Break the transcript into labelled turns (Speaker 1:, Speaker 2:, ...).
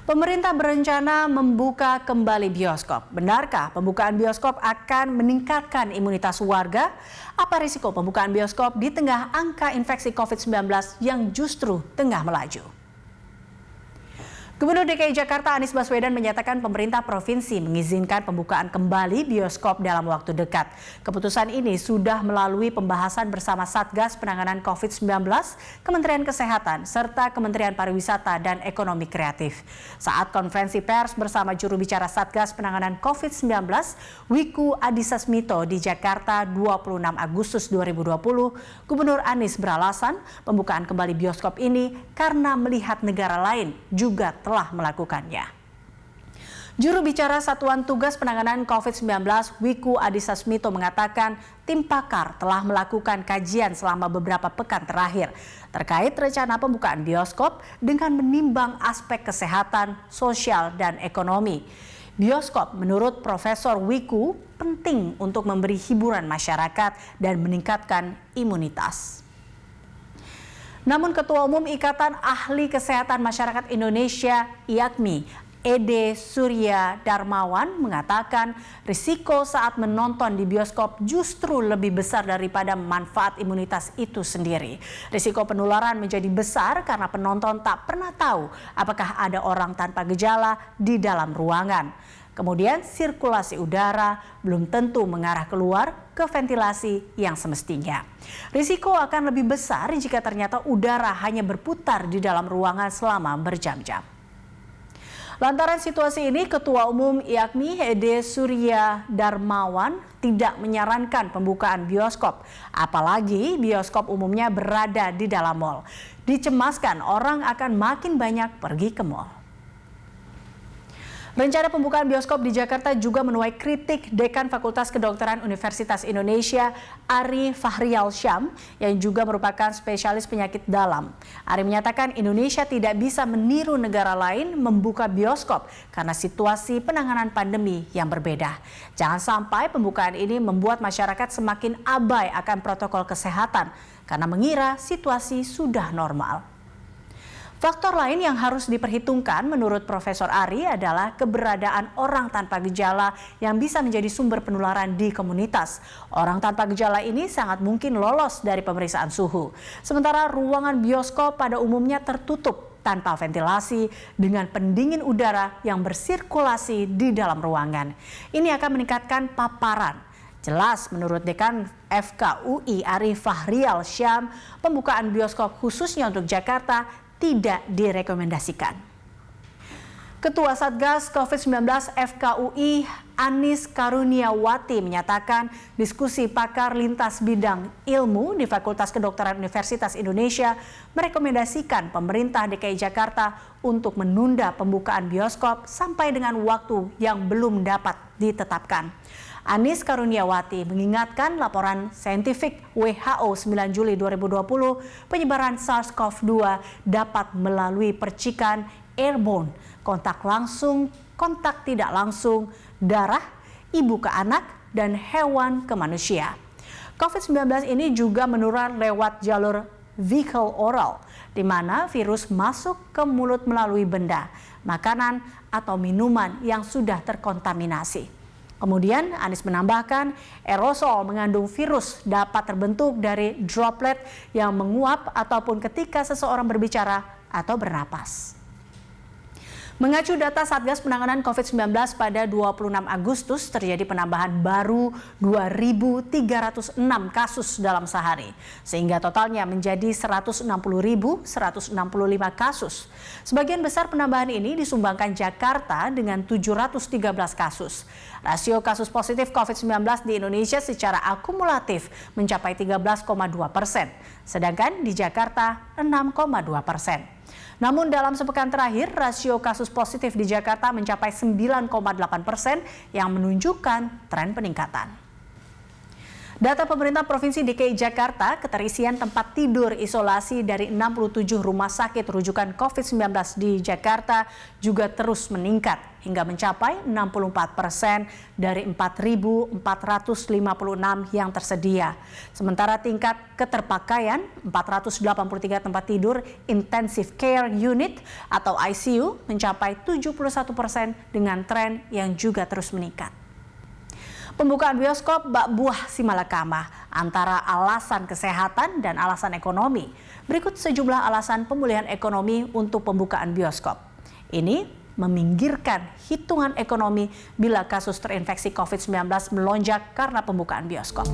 Speaker 1: Pemerintah berencana membuka kembali bioskop. Benarkah pembukaan bioskop akan meningkatkan imunitas warga? Apa risiko pembukaan bioskop di tengah angka infeksi COVID-19 yang justru tengah melaju? Gubernur DKI Jakarta Anies Baswedan menyatakan pemerintah provinsi mengizinkan pembukaan kembali bioskop dalam waktu dekat. Keputusan ini sudah melalui pembahasan bersama Satgas Penanganan COVID-19, Kementerian Kesehatan, serta Kementerian Pariwisata dan Ekonomi Kreatif. Saat konferensi pers bersama juru bicara Satgas Penanganan COVID-19, Wiku Adhisa Smito di Jakarta 26 Agustus 2020, Gubernur Anies beralasan pembukaan kembali bioskop ini karena melihat negara lain juga telah melakukannya. Juru bicara Satuan Tugas Penanganan COVID-19 Wiku Adhisa Smito mengatakan tim pakar telah melakukan kajian selama beberapa pekan terakhir terkait rencana pembukaan bioskop dengan menimbang aspek kesehatan, sosial, dan ekonomi. Bioskop menurut Profesor Wiku penting untuk memberi hiburan masyarakat dan meningkatkan imunitas. Namun Ketua Umum Ikatan Ahli Kesehatan Masyarakat Indonesia (IAKMI) Ede Surya Darmawan mengatakan risiko saat menonton di bioskop justru lebih besar daripada manfaat imunitas itu sendiri. Risiko penularan menjadi besar karena penonton tak pernah tahu apakah ada orang tanpa gejala di dalam ruangan. Kemudian sirkulasi udara belum tentu mengarah keluar ke ventilasi yang semestinya. Risiko akan lebih besar jika ternyata udara hanya berputar di dalam ruangan selama berjam-jam. Lantaran situasi ini, Ketua Umum IAKMI Ede Surya Darmawan tidak menyarankan pembukaan bioskop. Apalagi bioskop umumnya berada di dalam mal. Dicemaskan orang akan makin banyak pergi ke mal. Rencana pembukaan bioskop di Jakarta juga menuai kritik Dekan Fakultas Kedokteran Universitas Indonesia, Ari Fahrial Syam, yang juga merupakan spesialis penyakit dalam. Ari menyatakan Indonesia tidak bisa meniru negara lain membuka bioskop karena situasi penanganan pandemi yang berbeda. Jangan sampai pembukaan ini membuat masyarakat semakin abai akan protokol kesehatan karena mengira situasi sudah normal. Faktor lain yang harus diperhitungkan menurut Profesor Ari adalah keberadaan orang tanpa gejala yang bisa menjadi sumber penularan di komunitas. Orang tanpa gejala ini sangat mungkin lolos dari pemeriksaan suhu. Sementara ruangan bioskop pada umumnya tertutup tanpa ventilasi dengan pendingin udara yang bersirkulasi di dalam ruangan. Ini akan meningkatkan paparan. Jelas menurut Dekan FKUI Ari Fahrial Syam, pembukaan bioskop khususnya untuk Jakarta tidak direkomendasikan. Ketua Satgas COVID-19 FKUI Anis Karuniawati menyatakan diskusi pakar lintas bidang ilmu di Fakultas Kedokteran Universitas Indonesia merekomendasikan pemerintah DKI Jakarta untuk menunda pembukaan bioskop sampai dengan waktu yang belum dapat ditetapkan. Anis Karuniawati mengingatkan laporan saintifik WHO 9 Juli 2020 penyebaran SARS-CoV-2 dapat melalui percikan airborne, kontak langsung, kontak tidak langsung, darah, ibu ke anak, dan hewan ke manusia. COVID-19 ini juga menular lewat jalur fecal oral, di mana virus masuk ke mulut melalui benda, makanan, atau minuman yang sudah terkontaminasi. Kemudian Anies menambahkan aerosol mengandung virus dapat terbentuk dari droplet yang menguap ataupun ketika seseorang berbicara atau bernapas. Mengacu data Satgas Penanganan COVID-19 pada 26 Agustus terjadi penambahan baru 2.306 kasus dalam sehari, sehingga totalnya menjadi 160.165 kasus. Sebagian besar penambahan ini disumbangkan Jakarta dengan 713 kasus. Rasio kasus positif COVID-19 di Indonesia secara akumulatif mencapai 13,2%, sedangkan di Jakarta 6,2%. Namun dalam sepekan terakhir, rasio kasus positif di Jakarta mencapai 9,8% yang menunjukkan tren peningkatan. Data pemerintah Provinsi DKI Jakarta, keterisian tempat tidur isolasi dari 67 rumah sakit rujukan COVID-19 di Jakarta juga terus meningkat. hingga mencapai 64% dari 4.456 yang tersedia. Sementara tingkat keterpakaian 483 tempat tidur intensive care unit atau ICU mencapai 71% dengan tren yang juga terus meningkat. Pembukaan bioskop bak buah si malakama antara alasan kesehatan dan alasan ekonomi. Berikut sejumlah alasan pemulihan ekonomi untuk pembukaan bioskop. Ini meminggirkan hitungan ekonomi bila kasus terinfeksi COVID-19 melonjak karena pembukaan bioskop.